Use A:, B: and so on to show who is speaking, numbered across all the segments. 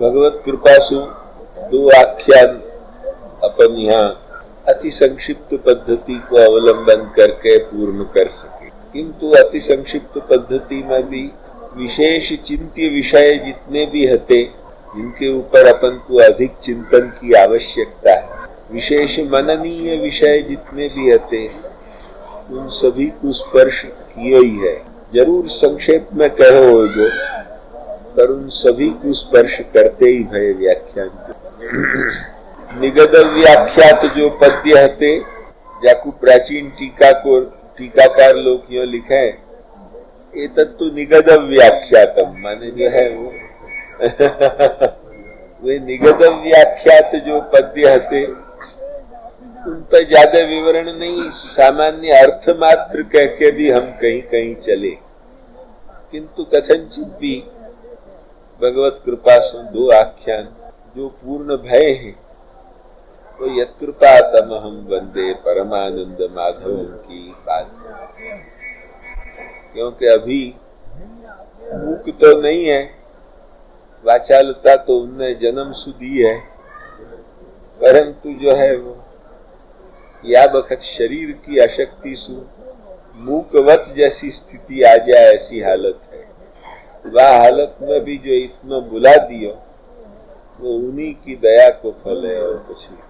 A: भगवत कृपा से दो आख्यान अपन यहाँ अति संक्षिप्त पद्धति को अवलंबन करके पूर्ण कर सके, किंतु अति संक्षिप्त पद्धति में भी विशेष चिंत्य विषय जितने भी हते, जिनके ऊपर अपन को अधिक चिंतन की आवश्यकता है, विशेष मननीय विषय जितने भी हते, उन सभी को स्पर्श किए ही है। जरूर संक्षेप में कहो जो, पर उन सभी को स्पर्श करते ही भय व्याख्यान। निगद व्याख्यात जो पद्य हते, जाकू प्राचीन टीकाकार लोग यो लिखे, ये तत्व निगद व्याख्यातम माने जो है वो वे निगद व्याख्यात जो पद्य हते, उन पर ज्यादा विवरण नहीं, सामान्य अर्थ मात्र कह के भी हम कहीं कहीं चले, किंतु कथनचित भी भगवत कृपा से दो आख्यान जो पूर्ण भय हैं, तो यत्कृपा तम हम वंदे परमानंद माधव की बात। क्योंकि अभी मूक तो नहीं है, वाचालता तो उनने जन्म सुधी है, परंतु जो है वो या बखत शरीर की अशक्ति सु मूकवत जैसी स्थिति आ जाए, ऐसी हालत है। वह हालत में भी जो इतना बुला दियो, वो उन्हीं की दया को फल है और कुछ नहीं।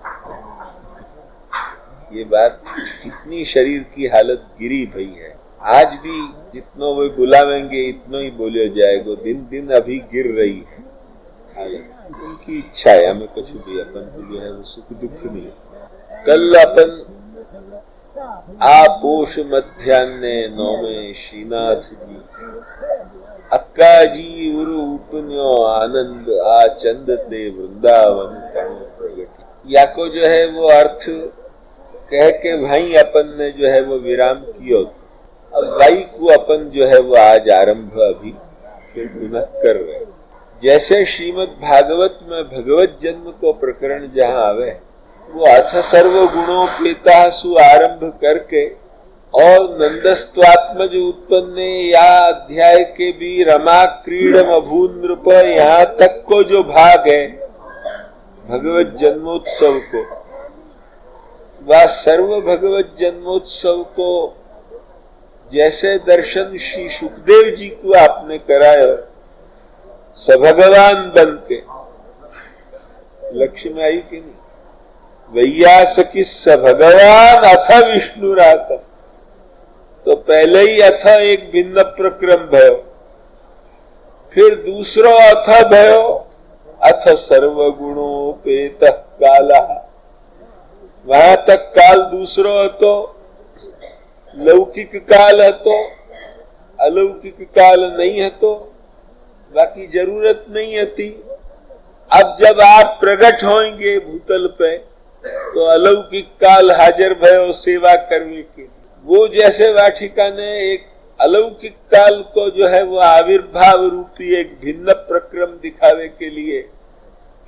A: ये बात कितनी शरीर की हालत गिरी भई है, आज भी जितनो वो बुलावेंगे इतना ही बोलियो जाएगा, दिन दिन अभी गिर रही है हालत। उनकी इच्छा है, हमें कुछ भी अपन को जो है वो सुख दुख नहीं। कल अपन आपोष मध्यान्ह नौमे श्रीनाथ जी अक्का जी उपन्यो आनंद आचंदते वृंदावन प्रगति, या को जो है वो अर्थ कह के भाई अपन ने जो है वो विराम कियो। अब भाई को अपन जो है वो आज आरंभ अभी फिर पुनः कर रहे। जैसे श्रीमद् भागवत में भगवत जन्म को प्रकरण जहाँ आवे, वो अथ सर्व गुणोपेता सु आरंभ करके और नंदस्त्वात्मज उत्पन्न या अध्याय के भी रमा क्रीडम अभून नृप, यहाँ तक को जो भाग है भगवत जन्मोत्सव को, वह सर्व भगवत जन्मोत्सव को जैसे दर्शन श्री सुखदेव जी को आपने कराया सभगवान बन के, लक्ष्य में आई कि नहीं, वैयासकी सभगवान अथ विष्णु रात, तो पहले ही अथ एक भिन्न प्रक्रम भयो, फिर दूसरो अथ भयो अथ सर्वगुणोपेत काला, वहां तक काल दूसरो हतो, लौकिक काल हतो, अलौकिक काल नहीं हतो, बाकी जरूरत नहीं हती। अब जब आप प्रकट होंगे भूतल पे, तो अलौकिक काल हाजिर भयो सेवा करने के। वो जैसे वाटिका ने एक अलौकिक काल को जो है वो आविर्भाव रूपी एक भिन्न प्रक्रम दिखावे के लिए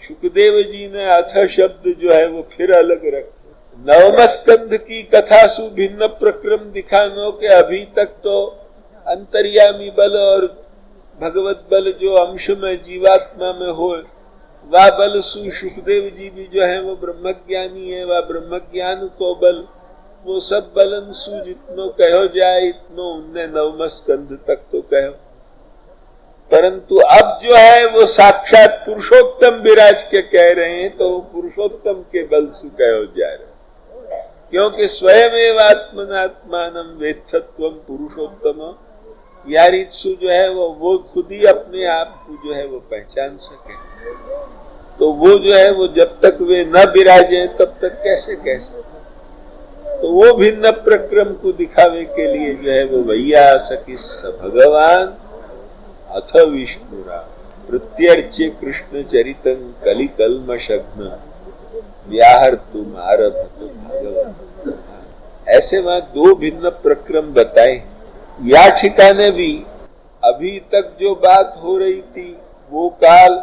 A: सुखदेव जी ने अथ शब्द जो है वो फिर अलग रखे। नवम स्कंध की कथा सु भिन्न प्रक्रम दिखानो के अभी तक तो अंतर्यामी बल और भगवत बल जो अंश में जीवात्मा में हो, वह बल सु सुखदेव जी भी जो है वो ब्रह्मज्ञानी है, वह ब्रह्मज्ञान को बल, वो सब बलन सु जितनो कहो जाए इतनो उनने नवम स्कंध तक तो कहो, परंतु अब जो है वो साक्षात पुरुषोत्तम विराज के कह रहे हैं, तो पुरुषोत्तम के बल सु कहो जा रहे, क्योंकि स्वयं एवात्मनात्मानं वेत्थत्वं पुरुषोत्तम, यारित्सु जो है वो खुद ही अपने आप को जो है वो पहचान सके। तो वो जो है वो जब तक वे न विराजे तब तक कैसे कैसे, तो वो भिन्न प्रक्रम को दिखावे के लिए जो है वो भैया सखी भगवान अथ विष्णुरा प्रत्यर्च्य कृष्ण चरितं कलि कल्मषघ्न व्याहर तुम आरभत भगवान। ऐसे वहां दो भिन्न प्रक्रम बताए। या ठिकाने भी अभी तक जो बात हो रही थी वो काल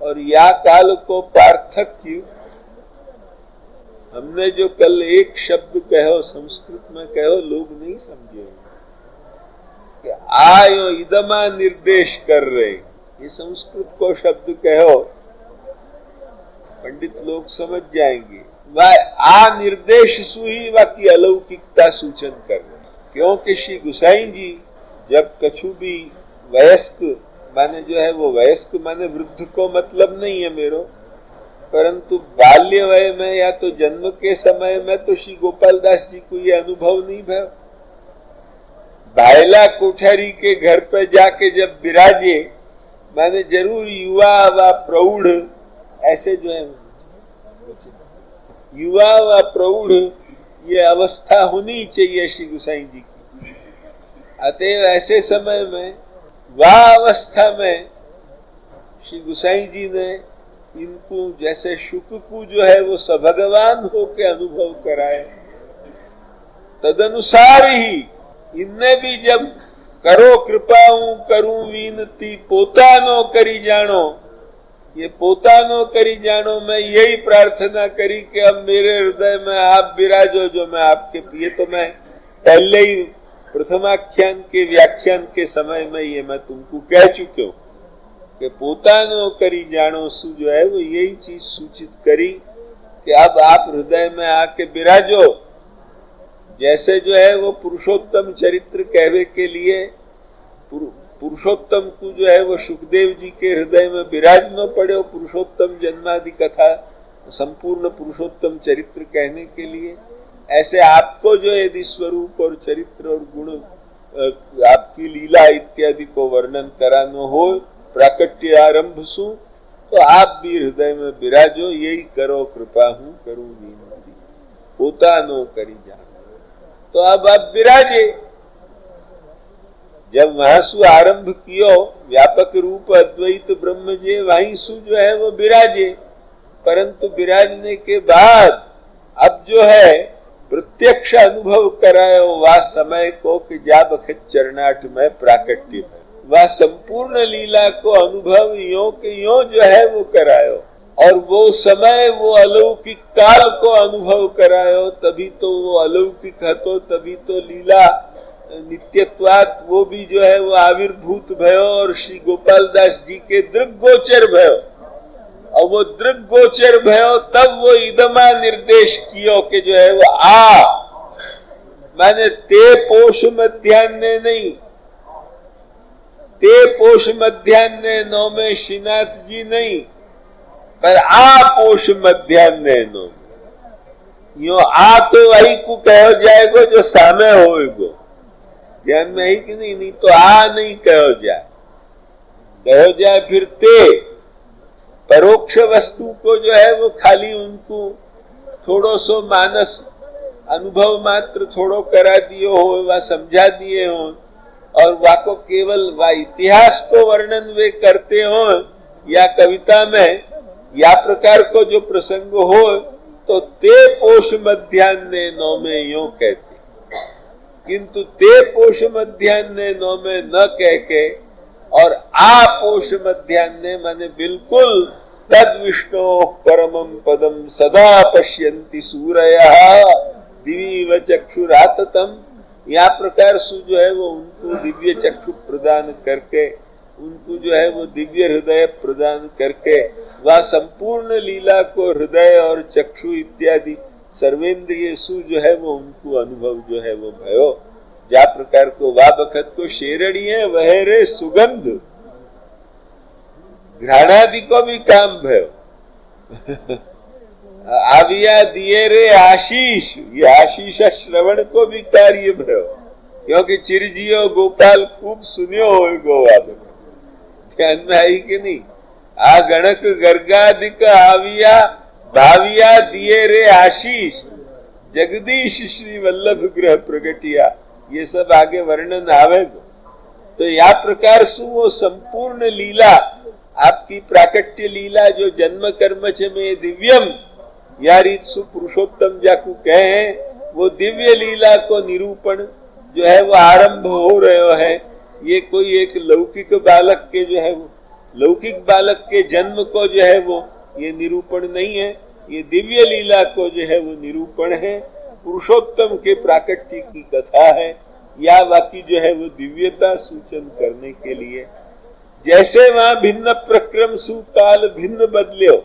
A: और या काल को पार्थक्य, हमने जो कल एक शब्द कहो संस्कृत में कहो लोग नहीं समझे कि आयो इदमा निर्देश कर रहे, ये संस्कृत को शब्द कहो, पंडित लोग समझ जाएंगे। वह आ निर्देश सुही वाकी अलौकिकता सूचन कर रहे, क्योंकि श्री गुसाई जी जब कछु भी वयस्क माने जो है वो वयस्क माने वृद्ध को मतलब नहीं है मेरो, परंतु बाल्य वय में या तो जन्म के समय में तो श्री गोपाल दास जी को ये अनुभव नहीं भयो। भायला कोठारी के घर पे जाके जब विराजे माने जरूर युवा व प्रौढ़ ऐसे जो है युवा व प्रौढ़ ये अवस्था होनी चाहिए श्री गुसाई जी की। अतएव ऐसे समय में वह अवस्था में श्री गुसाई जी ने इनको जैसे शुक को जो है वो सभगवान होके अनुभव कराए, तदनुसार ही इनने भी जब करो कृपाऊं करूं विनती पोतानो करी जानो, ये पोतानो करी जानो मैं यही प्रार्थना करी कि अब मेरे हृदय में आप विराजो जो मैं आपके पिए। तो मैं पहले ही प्रथमाख्यान के व्याख्यान के समय में ये मैं तुमको कह चुके हूं कि पोतानो करी जानो सु जो है वो यही चीज सूचित करी कि अब आप हृदय में आके विराजो। जैसे जो है वो पुरुषोत्तम चरित्र कहवे के लिए पुरुषोत्तम को जो है वो सुखदेव जी के हृदय में विराज न पड़े, पुरुषोत्तम जन्मादि कथा संपूर्ण पुरुषोत्तम चरित्र कहने के लिए, ऐसे आपको जो यदि स्वरूप और चरित्र और गुण आपकी लीला इत्यादि को वर्णन करानो हो प्राकट्य आरंभ सु, तो आप भी हृदय में विराजो, यही करो कृपा हूं करूं विनती पोतानो करी जानो। तो अब आप विराजे। जब वहां सु आरंभ कियो व्यापक रूप अद्वैत ब्रह्म जे वहीं सु जो है वो विराजे, परंतु विराजने के बाद अब जो है प्रत्यक्ष अनुभव करायो वह समय को कि जा बखत चरणाठ में प्राकट्य में वह संपूर्ण लीला को अनुभव यो के यो जो है वो करायो, और वो समय वो अलौकिक काल को अनुभव करायो, तभी तो वो अलौकिक हतो, तभी तो लीला नित्यत्वात वो भी जो है वो आविर्भूत भयो और श्री गोपाल दास जी के दृग्गोचर भयो, और वो दृग्गोचर भयो तब वो इदमा निर्देश कियो कि जो है वो आ माने ते पोष मध्यान्ह नहीं, ते पोष मध्यान्ह नौ में श्रीनाथ जी नहीं, पर आ पोष मध्यान्ह नौ यो आ तो वही को कहो जाएगो जो सामे होएगो, ध्यान में ही कि नहीं, नहीं तो आ नहीं कहो जाए फिर ते परोक्ष वस्तु को जो है वो खाली उनको थोड़ो सो मानस अनुभव मात्र थोड़ो करा दियो हो, वह समझा दिए हो, और वाको केवल वह इतिहास को वर्णन वे करते हो या कविता में या प्रकार को जो प्रसंग हो, तो ते पोष मध्यान्ह नौ में यो कहते, किंतु ते पोष मध्यान्ह नौ में न कह के और आ पोष मध्यान्ह माने बिल्कुल तद विष्णु परमं पदम सदा पश्यन्ति सूरयः दिव्य चक्षुराततम, या प्रकार से जो है वो उनको दिव्य चक्षु प्रदान करके, उनको जो है वो दिव्य हृदय प्रदान करके वह संपूर्ण लीला को हृदय और चक्षु इत्यादि सर्वेंद्रिय सु जो है वो उनको अनुभव जो है वो भयो। जा प्रकार को वा बखत को शेरड़ी है वह रे सुगंध घ्राणादि को भी काम भयो आविया दिए रे आशीष, ये आशीष श्रवण को भी कार्य भयो, क्योंकि चिरजियो गोपाल खूब सुनियो हो गोवा ध्यान में आई कि नहीं। आ गणक गर्गादिक आविया भाविया दिए रे आशीष जगदीश श्री वल्लभ ग्रह प्रगटिया, ये सब आगे वर्णन आवेगा। तो या प्रकार से वो संपूर्ण लीला आपकी प्राकट्य लीला जो जन्म कर्म में दिव्यम या रीत पुरुषोत्तम जाकू कहे, वो दिव्य लीला को निरूपण जो है वो आरंभ हो रहे है। ये कोई एक लौकिक बालक के जो है वो लौकिक बालक के जन्म को जो है वो ये निरूपण नहीं है, ये दिव्य लीला को जो है वो निरूपण है, पुरुषोत्तम के प्राकट्य की कथा है, या बाकी जो है वो दिव्यता सूचन करने के लिए जैसे वहां भिन्न प्रक्रम सुकाल भिन्न बदल्यो,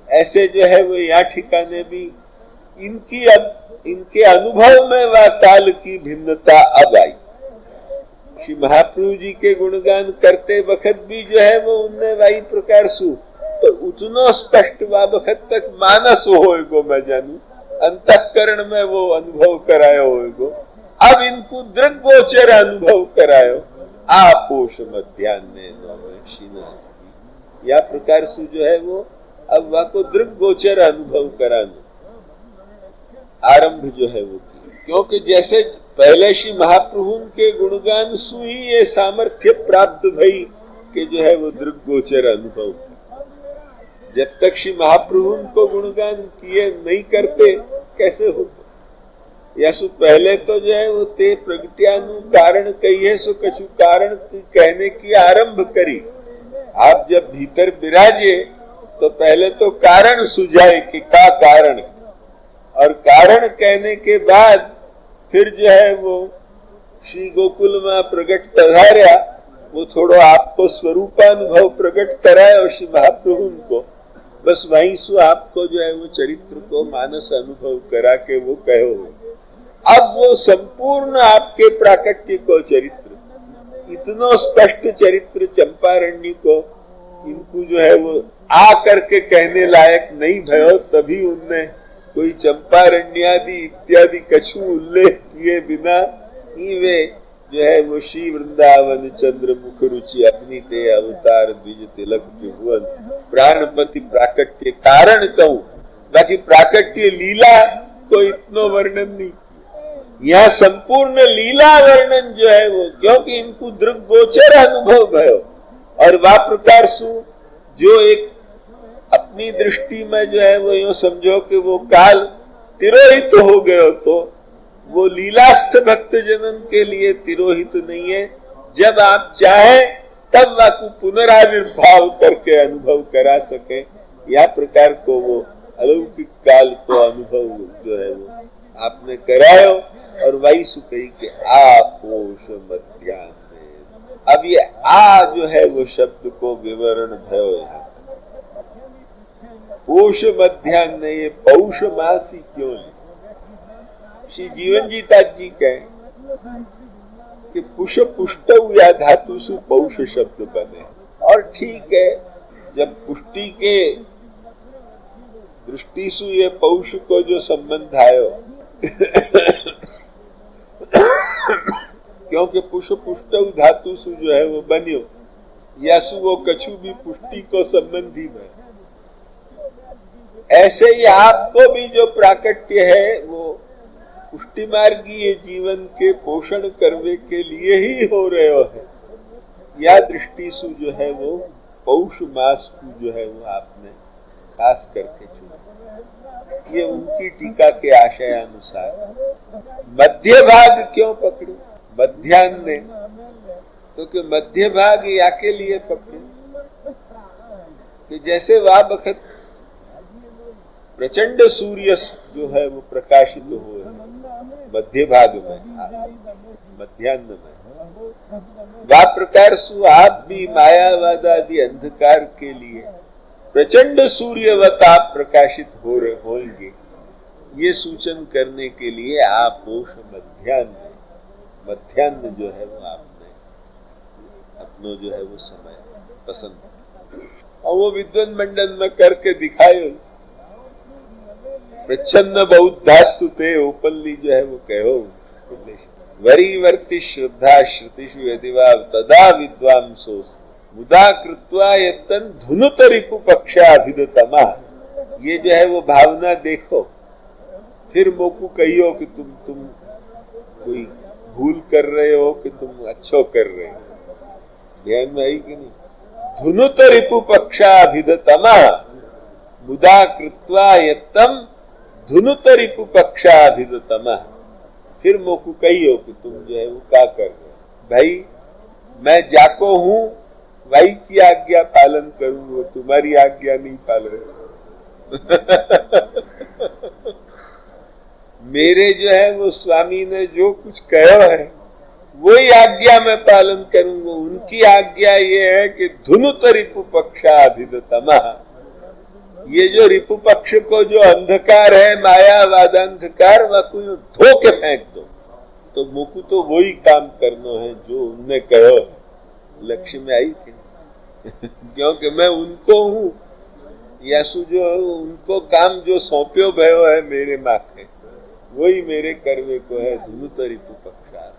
A: ऐसे जो है वो यहाँ ठिकाने भी इनके अनुभव में वह काल की भिन्नता अब आई। श्री महाप्रभु जी के गुणगान करते वक्त भी जो है वो उनने वही प्रकार सु तो उतना स्पष्ट वक्त तक मानस होएगो, मैं जानू अंतःकरण में वो अनुभव करायो होएगो। अब इनको दृढ़ गोचर अनुभव करायो आपोष मध्यान्ह या प्रकार से जो है वो अब वह को दृढ़ गोचर अनुभव कराना आरंभ जो है वो की। क्योंकि जैसे पहले श्री महाप्रभु के गुणगान सु ही ये सामर्थ्य प्राप्त भई कि जो है वो दृढ़ गोचर अनुभव। जब तक श्री महाप्रभु को गुणगान किए नहीं करते कैसे होते? या सु पहले तो जो है वो ते प्रगट्यानु कारण कहिए सो कछु कारण कहने की आरंभ करी। आप जब भीतर विराजे तो पहले तो कारण सुझाए कि का कारण, और कारण कहने के बाद फिर जो है वो श्री गोकुल में प्रगट पधार्या, वो थोड़ा आपको स्वरूपानुभव प्रकट कराए और श्री महाप्रभु को बस वहीं से आपको जो है वो चरित्र को मानस अनुभव करा के वो कहो। अब वो संपूर्ण आपके प्राकट्य को चरित्र इतना स्पष्ट चरित्र चंपारण्य को इनको जो है वो आ करके कहने लायक नहीं भयो, तभी उनने कोई चंपारण्यादि इत्यादि कछु उल्लेख किए बिना ही वे जो है वो श्री वृंदावन चंद्र मुख रुचि अपनी ते अवतार द्विज तिलक त्रिभुवन प्राणपति प्राकट्य कारण कहूं, बाकी प्राकट्य लीला को इतना वर्णन नहीं। यह संपूर्ण लीला वर्णन जो है वो क्योंकि इनको दृढ़ गोचर अनुभव भयो और वह प्रकार सु जो एक अपनी दृष्टि में जो है वो यूं समझो कि वो काल तिरोहित हो गयो, तो वो लीलास्थ भक्त जनन के लिए तिरोहित नहीं है। जब आप चाहे तब आपको पुनराविर्भाव करके अनुभव करा सके, या प्रकार को वो अलौकिक काल को अनुभव जो है वो आपने करायो और वही सुकई के आपोष मध्यान्ह। अब ये आ जो है वो शब्द को विवरण भयो यहाँ पोष मध्यान्ह, ये पौष मास ही क्यों नहीं? श्री जीवन जी तात जी कहें कि पुष पुष्ट या धातु सु पौष शब्द बने, और ठीक है जब पुष्टि के दृष्टि सु ये पौष को जो संबंध आयो क्योंकि पुष पुष्ट धातु सु जो है वो बन्यो, या सु वो कछु भी पुष्टि को संबंधी में। ऐसे ही आपको भी जो प्राकट्य है वो पुष्टि मार्गीय जीवन के पोषण करने के लिए ही हो रहे है। या दृष्टि सु जो है वो पौष मास को जो है वो आपने खास करके चुना। ये उनकी टीका के आशय अनुसार मध्य भाग क्यों पकड़े मध्यान्ह, क्योंकि मध्य भाग या के लिए पकड़े कि जैसे वह बखत प्रचंड सूर्य जो है वो प्रकाशित हो मध्य भाग में मध्यान्ह में, वह प्रकार सु आप भी मायावाद आदि अंधकार के लिए प्रचंड सूर्यवत आप प्रकाशित हो रहे होंगे, ये सूचन करने के लिए आपोष मध्यान्ह जो है वो आपने अपनो जो है वो समय पसंद और वो विद्वान मंडल में करके दिखाए। प्रच्छन्न बौद्धास्तु ते ओपनली जो है वो कहो वरीवर्ति श्रद्धा श्रुतिषु यदि वा तदा विद्वांसोस मुदा कृत्वा यत्तन धुनुत रिपु पक्षाभिदतमा। ये जो है वो भावना देखो, फिर मोकू कहियो कि तुम कोई भूल कर रहे हो कि तुम अच्छो कर रहे हो। ध्यान में आई कि नहीं? धुनुत रिपु पक्षाभिदतमा मुदा कृत्वा यत्तम धुनुत रिपु पक्षाभिदतमा। फिर मोकू कहियो कि तुम जो है वो क्या कर रहे हो। भाई मैं जाको हूं भाई की आज्ञा पालन करूंगा, तुम्हारी आज्ञा नहीं पालन मेरे जो है वो स्वामी ने जो कुछ कहा है वही आज्ञा मैं पालन करूंगा। उनकी आज्ञा ये है कि धुनुत रिपु पक्षाभिदतमः, ये जो रिपु पक्ष को जो अंधकार है, मायावाद अंधकार, वह कोई धो के फेंक दो। तो मुझको तो वही काम करना है जो उनने कहो। लक्ष्य में आई थी क्योंकि मैं उनको हूँ, यासु जो उनको काम जो सौंप्यो भयो है मेरे माथे, वही मेरे करवे को है। धुनुत रिपु पक्षा।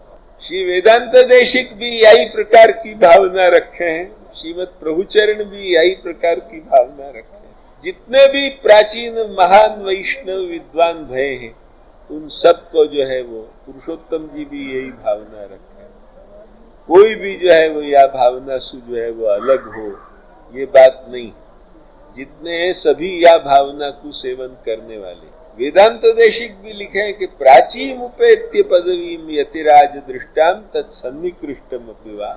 A: श्री वेदांत देशिक भी यही प्रकार की भावना रखे हैं, श्रीमद प्रभुचरण भी यही प्रकार की भावना रखे हैं। जितने भी प्राचीन महान वैष्णव विद्वान भय हैं, उन सबको जो है वो पुरुषोत्तम जी भी यही भावना रखे हैं। कोई भी जो है वो या भावना से जो है वो अलग हो, ये बात नहीं। जितने हैं सभी या भावना को सेवन करने वाले। वेदांत देशिक भी लिखे हैं कि प्राचीन उपेत्य पदवीम यतिराज दृष्टाम तत्सन्निकृष्टम अपिवाह।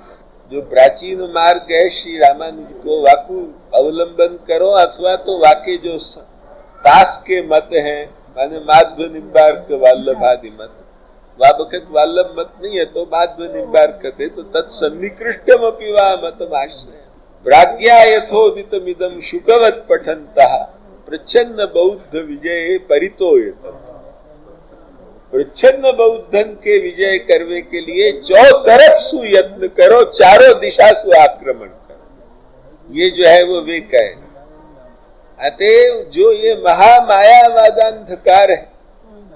A: जो प्राचीन मार्ग है श्री रामानुज को वाकु अवलंबन करो, अथवा तो वाके जो दास के मत हैं, माने माध्व निम्बार्क वल्लभादि मत, वाबकत वल्लभ मत नहीं है तो माध्व निम्बार्क थे, तो तत्सन्निकृष्टम अपिवाह मतम आश्रय। प्राज्ञा यथोदितमिदं शुकवत् पठन्तः प्रच्छन्न बौद्ध विजय परितोयत। प्रच्छन्न बौद्धन के विजय करने के लिए जो तरफ सु यत्न करो, चारों दिशा सु आक्रमण करो, ये जो है वो वे कहे। अतएव जो ये महामायावादांधकार है,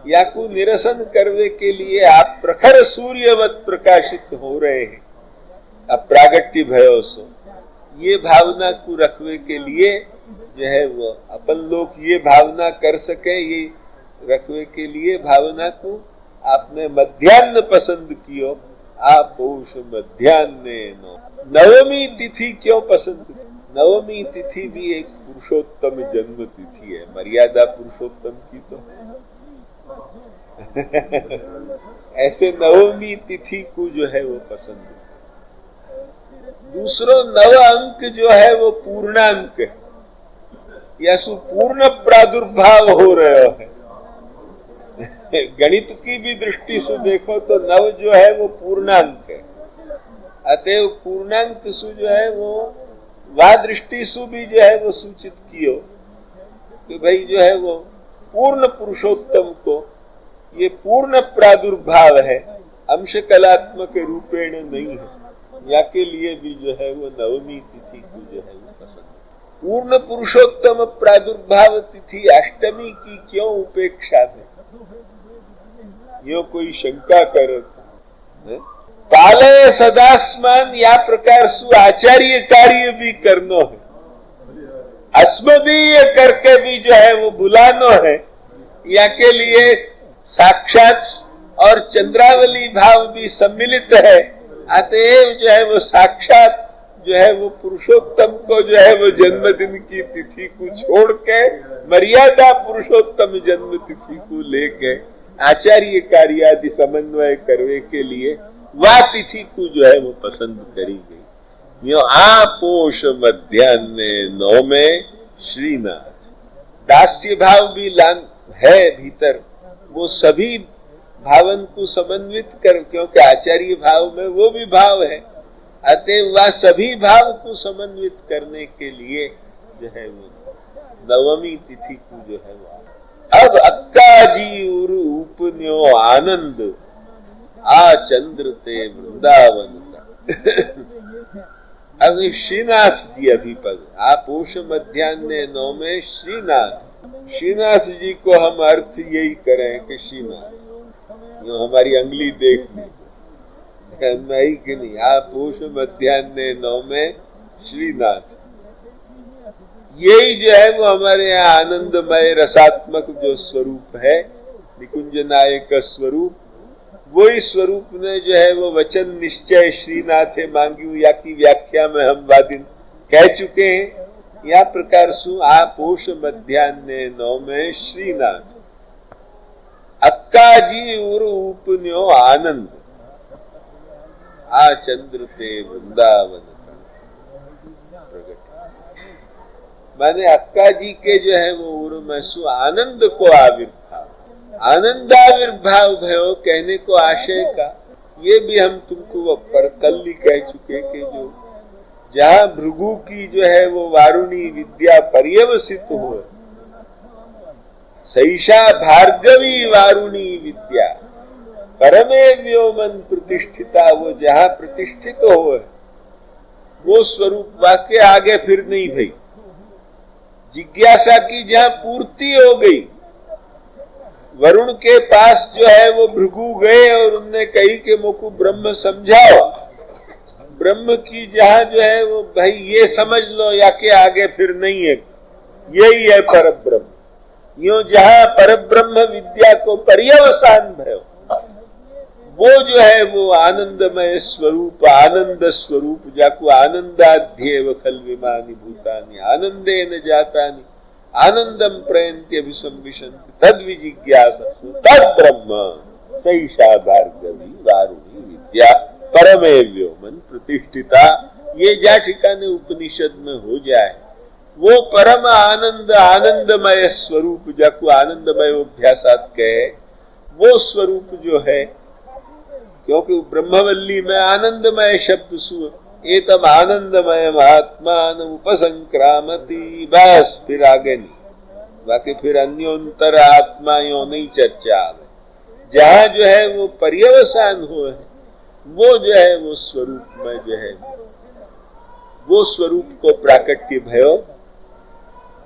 A: या को निरसन करने के लिए आप प्रखर सूर्यवत प्रकाशित हो रहे हैं, अब प्रागट्य भयो सो, ये भावना को रखने के लिए जो है वो अपन लोग ये भावना कर सके, ये रखने के लिए भावना को आपने मध्याह्न पसंद कियो। आप पौष मध्याह्ने नवमी तिथि क्यों पसंद? नवमी तिथि भी एक पुरुषोत्तम जन्म तिथि है, मर्यादा पुरुषोत्तम की तो ऐसे नवमी तिथि को जो है वो पसंद है। दूसरो नव अंक जो है वो पूर्णांक है, या सुपूर्ण प्रादुर्भाव हो रहा है। गणित की भी दृष्टि से देखो तो नव जो है वो पूर्णांक है। अतएव पूर्णांक सु जो है वो वा दृष्टि सु भी जो है वो सूचित कियो कि भाई जो है वो पूर्ण पुरुषोत्तम को ये पूर्ण प्रादुर्भाव है, अंश कलात्मक रूपेण नहीं है। या के लिए भी जो है वो नवमी तिथि को जो है वो पसंद। पूर्ण पुरुषोत्तम प्रादुर्भाव तिथि अष्टमी की क्यों उपेक्षा है? यो कोई शंका करे पालय सदास्मान, या प्रकार सु आचार्य कार्य भी करनो है, अस्मदीय करके भी जो है वो बुलानो है। या के लिए साक्षात और चंद्रावली भाव भी सम्मिलित है। अतएव जो है वो साक्षात जो है वो पुरुषोत्तम को जो है वो जन्मदिन की तिथि को छोड़ के मर्यादा पुरुषोत्तम जन्म तिथि को लेके आचार्य कार्यादि समन्वय करने के लिए वह तिथि को जो है वो पसंद करी गई। यो आपोष मध्याह्ने 9 में श्रीनाथ। दास्य भाव भी लान है भीतर, वो सभी भावन को समन्वित कर, क्योंकि आचार्य भाव में वो भी भाव है। अतएव वह सभी भाव को समन्वित करने के लिए जो है वो नवमी तिथि को जो है वो। अब अक्का जी उपन्यो आनंद आ चंद्र ते वृंदावन। अब श्रीनाथ जी अभी पद आपोष मध्याह्न 9 में श्रीनाथ। श्रीनाथ जी को हम अर्थ यही करें कि श्रीनाथ, जो हमारी अंगली देख ली नहीं कि नहीं, आपोष मध्याह्न 9 में श्रीनाथ। यही जो है वो हमारे यहाँ आनंदमय रसात्मक जो स्वरूप है, निकुंज नायक स्वरूप, वही स्वरूप ने जो है वो वचन निश्चय श्रीनाथे मांग्यू, या की व्याख्या में हम वादिन कह चुके हैं। या प्रकार सु आपोष मध्याह्न 9 में श्रीनाथ। अक्का जी उर उपन्यो आनंद आ चंद्र ते वृंदावन प्रगट। माने अक्का जी के जो है वो उर में सु आनंद को आविर्भाव, आनंदाविर्भाव भयो। कहने को आशय का ये भी हम तुमको पर कल ही कह चुके कि जो जहां भृगु की जो है वो वारुणी विद्या पर्यवसित हो, सैषा भार्गवी वारुणी विद्या परमे व्योमन प्रतिष्ठिता, वो जहां प्रतिष्ठित हो वो स्वरूप वाक्य आगे फिर नहीं भई। जिज्ञासा की जहां पूर्ति हो गई, वरुण के पास जो है वो भृगु गए और उनने कही कि मुझको ब्रह्म समझाओ। ब्रह्म की जहां जो है वो भाई ये समझ लो या के आगे फिर नहीं है, यही है पर ब्रह्म। यो जहां पर ब्रह्म विद्या को पर्यवसान भयो, वो जो है वो आनंदमय स्वरूप, आनंद स्वरूप, जाको आनंदाध्येव खल विमानि भूतानि आनंदेन जातानि आनंदम प्रयन्ति अभिसंविशन्ति तद विजिज्ञासु तद ब्रह्म सैषा भार्गवी वारुणी विद्या परमे व्योमन प्रतिष्ठिता। ये जा ठिकाने उपनिषद में हो जाए, वो परम आनंद आनंदमय स्वरूप, जाको आनंदमय अभ्यासात कहे, वो स्वरूप जो है, क्योंकि ब्रह्मवल्ली में आनंदमय शब्द सु एतम आनंदमय आत्मान उपसंक्रामती, बस फिर आगे नहीं, बाकी फिर अन्योंतर आत्मा यो नहीं चर्चा आवे। जहां जो है वो पर्यवसान हो है, वो जो है वो स्वरूप में जो है वो स्वरूप को प्राकट्य भयो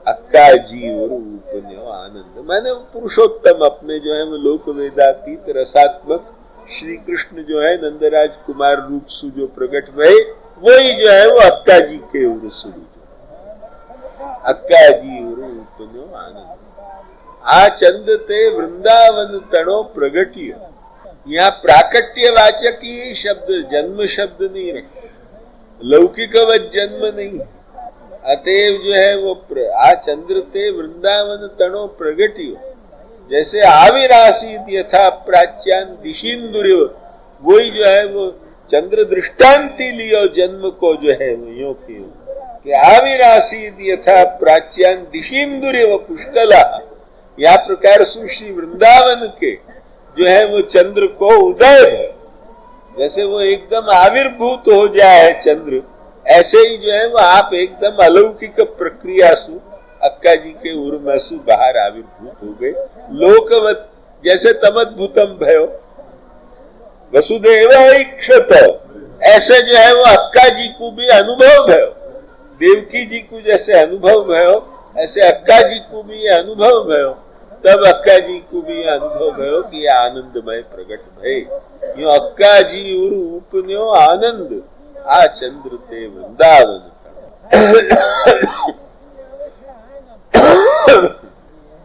A: अक्का जीव रूप न्यो आनंद, मैंने पुरुषोत्तम अपने जो है वो लोक वेदातीत रसात्मक श्री कृष्ण जो है नंदराज कुमार रूप सु जो प्रकट हुए, वही जो है वो अक्का जी के अक्का जी रूप न्यो आनंद। आ चंद ते वृंदावन तणो प्रगटिय, यहाँ प्राकट्य वाचक ही शब्द, जन्म शब्द नहीं रखे, लौकिकवत जन्म नहीं। अतएव जो है वो आ चंद्र ते वृंदावन तणो प्रगटियो, जैसे आविरासित यथा प्राच्यान दिशींदुर्यो, वही जो है वो चंद्र दृष्टांति लियो जन्म को जो है वो यो कि आविरासित यथा प्राच्यान दिशींदुर्यो पुष्कला। या प्रकार सुश्री वृंदावन के जो है वो चंद्र को उदय है, जैसे वो एकदम आविर्भूत हो जाए चंद्र, ऐसे ही जो है वो आप एकदम अलौकिक प्रक्रिया सु अक्का जी के उर्मसु बाहर आविर्भूत हो गए। लोकवत जैसे तमद्भुतम भयो वसुदेव इक्षत, ऐसे जो है वो अक्का जी को भी अनुभव भयो, देवकी जी को जैसे अनुभव भयो ऐसे अक्का जी को भी अनुभव भयो। तब अक्का जी को भी अनुभव भयो कि ये आनंदमय प्रकट भय, यो अक्का जी रूप न्यो आनंद आ चंद्र ते वृंदावन।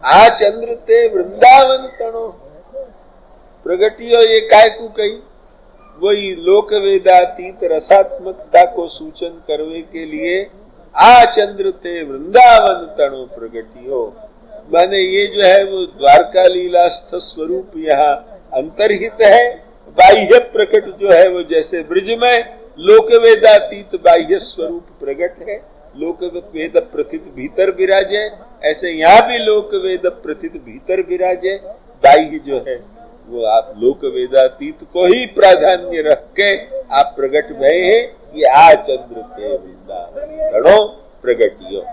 A: आ चंद्र ते वृंदावन तणो प्रगटियो, ये काय को कही, वही लोक वेदातीत रसात्मकता को सूचन करने के लिए आ चंद्र ते वृंदावन तणो प्रगटियो, माने ये जो है वो द्वारका लीलास्थ स्वरूप यहाँ अंतर्हित है। बाह्य प्रकट जो है वो जैसे ब्रज में लोक वेदातीत बाह्य स्वरूप प्रकट है, लोक वेद प्रथित भीतर विराजे, ऐसे यहाँ भी लोक वेद प्रथित भीतर विराजे। बाह्य जो है वो आप लोक वेदातीत को ही प्राधान्य रख के आप प्रकट भय है। ये आ चंद्र ते वृंदावन तणो प्रगटियो।